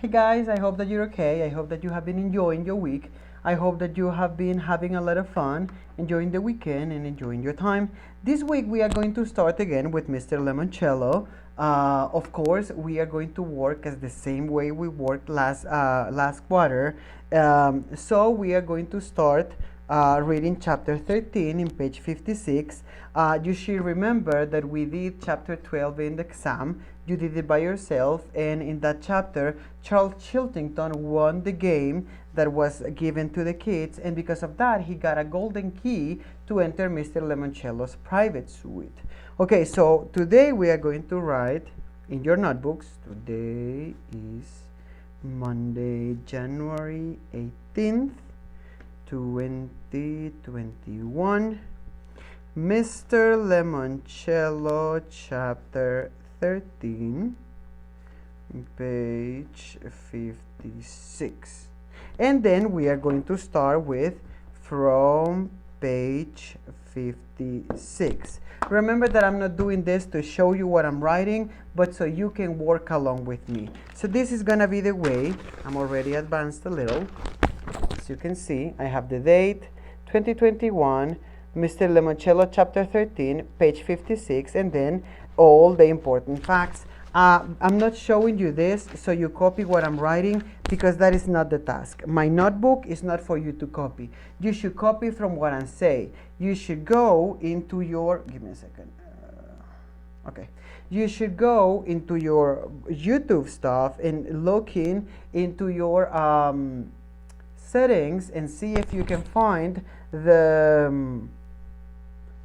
Hey guys, I hope that you're okay. I hope that you have been enjoying your week. I hope that you have been having a lot of fun, enjoying the weekend and enjoying your time. This week we are going to start again with Mr. Lemoncello. Of course, we are going to work as the same way we worked last quarter. So we are going to start reading chapter 13 in page 56. You should remember that we did chapter 12 in the exam. You did it by yourself, and in that chapter, Charles Chiltington won the game that was given to the kids, and because of that, he got a golden key to enter Mr. Lemoncello's private suite. Okay, so today we are going to write in your notebooks. Today is Monday, January 18th, 2021. Mr. Lemoncello, chapter 13, page 56. And then we are going to start with from page 56. Remember that I'm not doing this to show you what I'm writing, but so you can work along with me. So this is gonna be the way. I'm already advanced a little. As you can see, I have the date, 2021, Mr. Lemoncello, chapter 13, page 56, and then all the important facts. I'm not showing you this so you copy what I'm writing, because that is not the task. My notebook is not for you to copy. You should copy from what I say. You should go into your, give me a second. Okay. You should go into your YouTube stuff and look into your settings and see if you can find the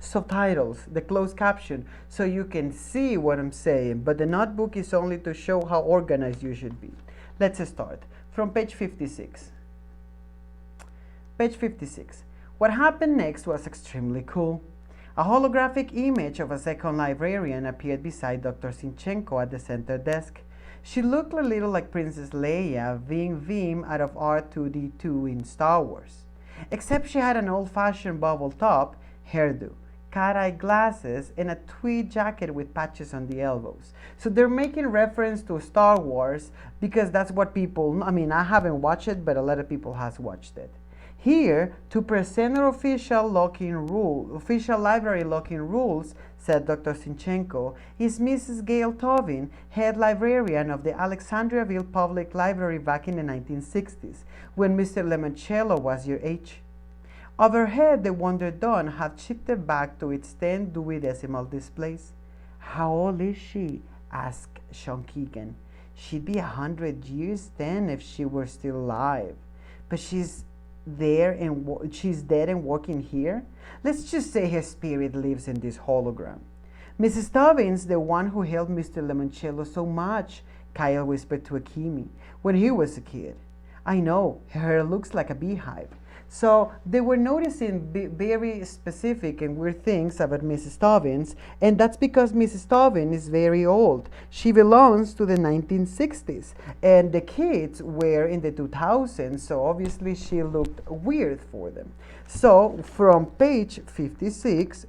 subtitles, the closed caption, so you can see what I'm saying. But the notebook is only to show how organized you should be. Let's start from page 56. Page 56. What happened next was extremely cool. A holographic image of a second librarian appeared beside Dr. Sinchenko at the center desk. She looked a little like Princess Leia being Vim out of R2-D2 in Star Wars, except she had an old-fashioned bubble top hairdo, cat-eye glasses, and a tweed jacket with patches on the elbows. So they're making reference to Star Wars because that's what people, I mean, I haven't watched it, but a lot of people has watched it. Here, to present our official library locking rules, said Dr. Sinchenko, is Mrs. Gail Tobin, head librarian of the Alexandriaville Public Library back in the 1960s, when Mr. Lemoncello was your age. Overhead, the Wonder Dawn had shifted back to its 10 Dewey Decimal displays. How old is she? Asked Sean Keegan. She'd be 100 years then if she were still alive. But she's dead and working here? Let's just say her spirit lives in this hologram. Mrs. Stubbins, the one who helped Mr. Lemoncello so much, Kyle whispered to Akimi, when he was a kid. I know, her hair looks like a beehive. So they were noticing very specific and weird things about Mrs. Stubbins, and that's because Mrs. Stubbins is very old. She belongs to the 1960s, and the kids were in the 2000s, so obviously she looked weird for them. So from page 56,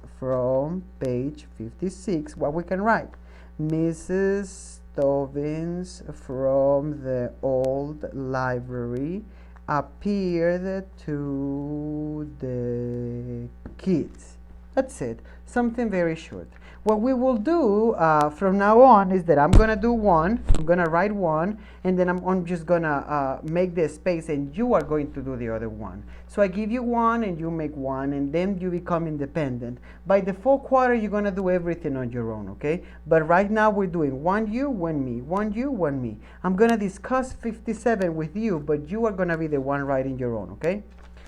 what we can write? Mrs. Stubbins from the old library appeared to the kids. That's it. Something very short. What we will do from now on is that I'm going to do one. I'm going to write one, and then I'm just going to make the space, and you are going to do the other one. So I give you one, and you make one, and then you become independent. By the fourth quarter, you're going to do everything on your own, okay? But right now, we're doing one you, one me, one you, one me. I'm going to discuss 57 with you, but you are going to be the one writing your own, okay?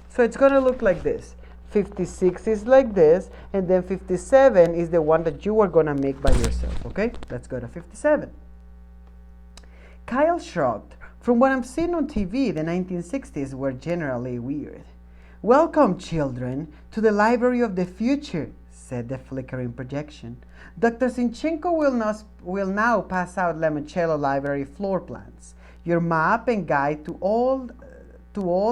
So it's going to look like this. 56 is like this, and then 57 is the one that you are going to make by yourself, okay? Let's go to 57. Kyle shrugged. From what I'm seeing on TV, the 1960s were generally weird. Welcome, children, to the Library of the Future, said the flickering projection. Dr. Sinchenko will now pass out Lemoncello Library floor plans, your map and guide to all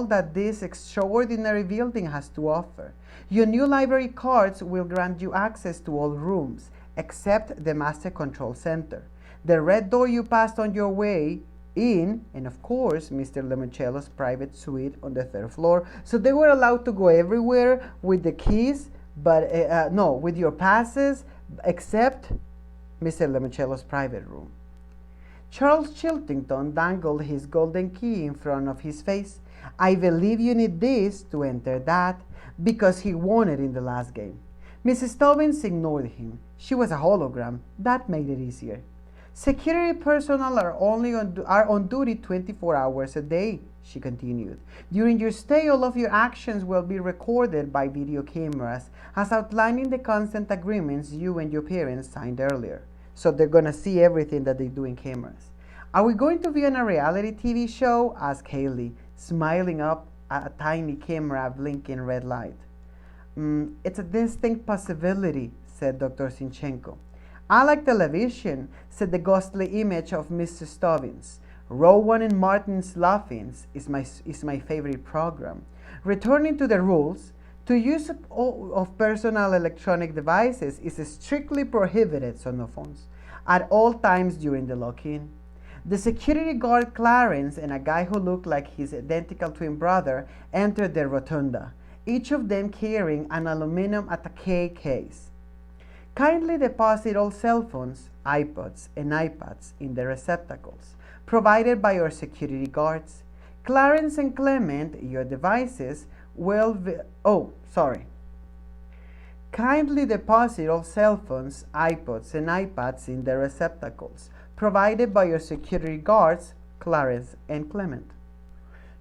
that this extraordinary building has to offer. Your new library cards will grant you access to all rooms, except the Master Control Center. The red door you passed on your way in, and of course, Mr. Lemoncello's private suite on the third floor. So they were allowed to go everywhere with the keys, but no, with your passes, except Mr. Lemoncello's private room. Charles Chiltington dangled his golden key in front of his face. I believe you need this to enter that, because he won it in the last game. Mrs. Stubbins ignored him. She was a hologram. That made it easier. Security personnel are on duty 24 hours a day, she continued. During your stay, all of your actions will be recorded by video cameras, as outlined in the consent agreements you and your parents signed earlier. So they're going to see everything that they do in cameras. Are we going to be on a reality TV show? Asked Haley, smiling up at a tiny camera blinking red light. It's a distinct possibility, said Dr. Sinchenko. I like television, said the ghostly image of Mr. Stubbins. Rowan and Martin's Laughings is my favorite program. Returning to the rules, to use of personal electronic devices is strictly prohibited, sonophones, at all times during the lock-in. The security guard Clarence and a guy who looked like his identical twin brother entered the rotunda, each of them carrying an aluminum attaché case. Kindly deposit all cell phones, iPods, and iPads in the receptacles provided by your security guards. Clarence and Clement, your devices will Kindly deposit all cell phones, iPods, and iPads in the receptacles provided by your security guards, Clarence and Clement.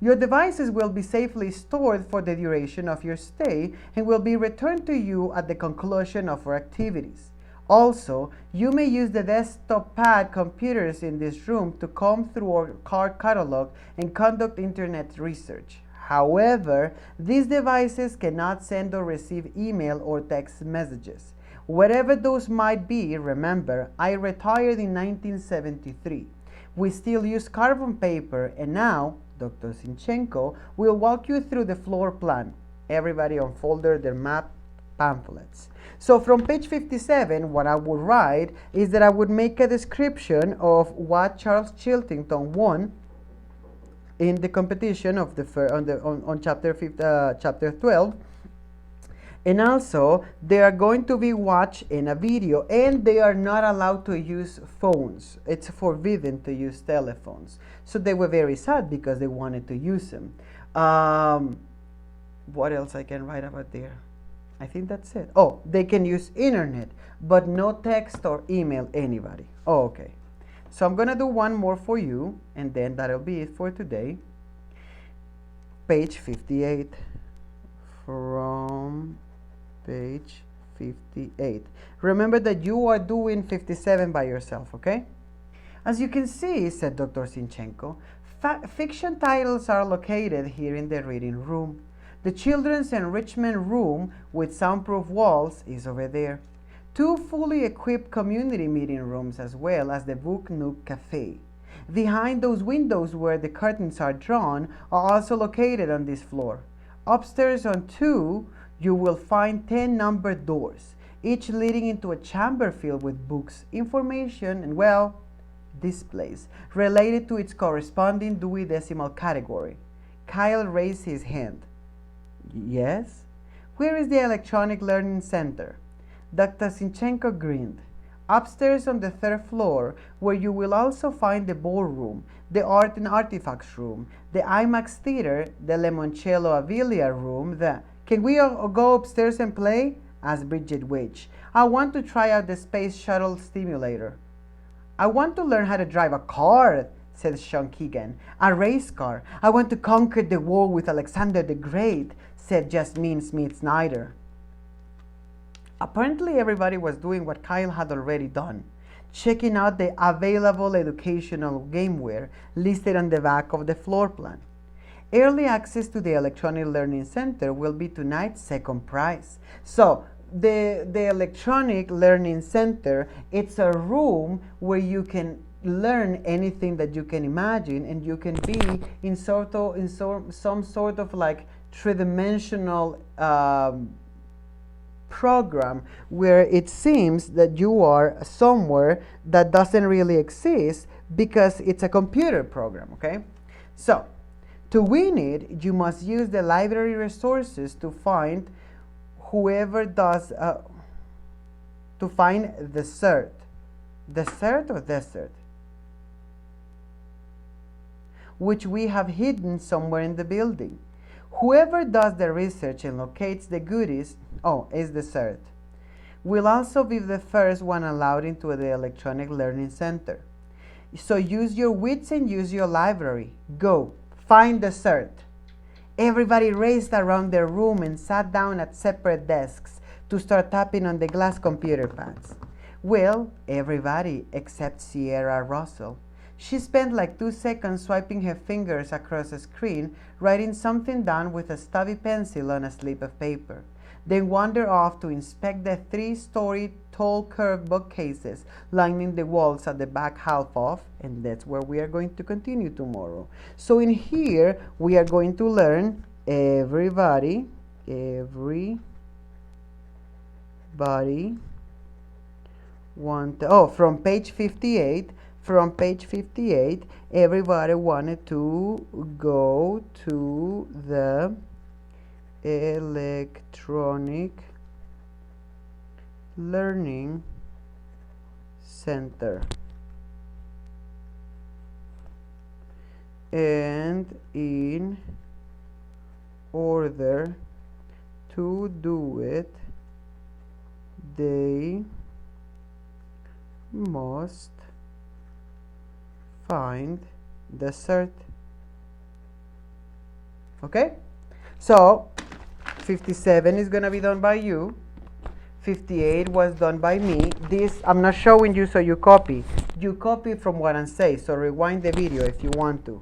Your devices will be safely stored for the duration of your stay and will be returned to you at the conclusion of our activities. Also, you may use the desktop pad computers in this room to comb through our card catalog and conduct internet research. However, these devices cannot send or receive email or text messages. Whatever those might be, remember, I retired in 1973. We still use carbon paper, and now Dr. Sinchenko will walk you through the floor plan. Everybody unfolded their map pamphlets. So from page 57, what I would write is that I would make a description of what Charles Chiltington won in the competition of on chapter 12. And also, they are going to be watched in a video, and they are not allowed to use phones. It's forbidden to use telephones. So they were very sad because they wanted to use them. What else I can write about there? I think that's it. Oh, they can use internet, but no text or email anybody. Oh, okay. So I'm going to do one more for you, and then that'll be it for today. Page 58. From page 58. Remember that you are doing 57 by yourself, okay? As you can see, said Dr. Sinchenko, fiction titles are located here in the reading room. The children's enrichment room with soundproof walls is over there. 2 fully equipped community meeting rooms, as well as the Book Nook Cafe. Behind those windows where the curtains are drawn are also located on this floor. Upstairs on 2, you will find 10 numbered doors, each leading into a chamber filled with books, information, and, well, displays related to its corresponding Dewey Decimal category. Kyle raised his hand. Yes? Where is the Electronic Learning Center? Dr. Sinchenko grinned. Upstairs on the 3rd floor, where you will also find the ballroom, the art and artifacts room, the IMAX theater, the Lemoncello Avila room, the... Can we all go upstairs and play? Asked Bridget Witch. I want to try out the space shuttle stimulator. I want to learn how to drive a car, said Sean Keegan. A race car. I want to conquer the world with Alexander the Great, said Jasmine Smith-Snyder. Apparently everybody was doing what Kyle had already done, checking out the available educational gameware listed on the back of the floor plan. Early access to the Electronic Learning Center will be tonight's second prize. So the Electronic Learning Center, it's a room where you can learn anything that you can imagine, and you can be in some sort of like three-dimensional program where it seems that you are somewhere that doesn't really exist, because it's a computer program, okay? So, to win it, you must use the library resources to find whoever does, to find the cert. Desert or desert? Which we have hidden somewhere in the building. Whoever does the research and locates the goodies, is the cert, will also be the first one allowed into the electronic learning center. So use your wits and use your library. Go, find the cert. Everybody raced around their room and sat down at separate desks to start tapping on the glass computer pads. Well, everybody except Sierra Russell. She spent like 2 seconds swiping her fingers across the screen, writing something down with a stubby pencil on a slip of paper, then wandered off to inspect the 3-story tall curved bookcases lining the walls at the back half of, and that's where we are going to continue tomorrow. So in here, we are going to learn everybody from page 58. From page 58, everybody wanted to go to the electronic learning center. And in order to do it, they must find the cert. Okay? So 57 is gonna be done by you. 58 was done by me. This I'm not showing you, so you copy. You copy from what I say, so rewind the video if you want to.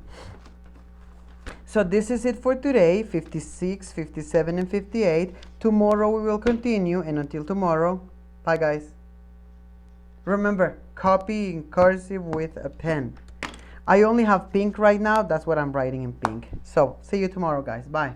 So this is it for today, 56, 57, and 58. Tomorrow we will continue, and until tomorrow, bye guys. Remember, copy in cursive with a pen. I only have pink right now, that's what I'm writing in pink. So, see you tomorrow guys, bye.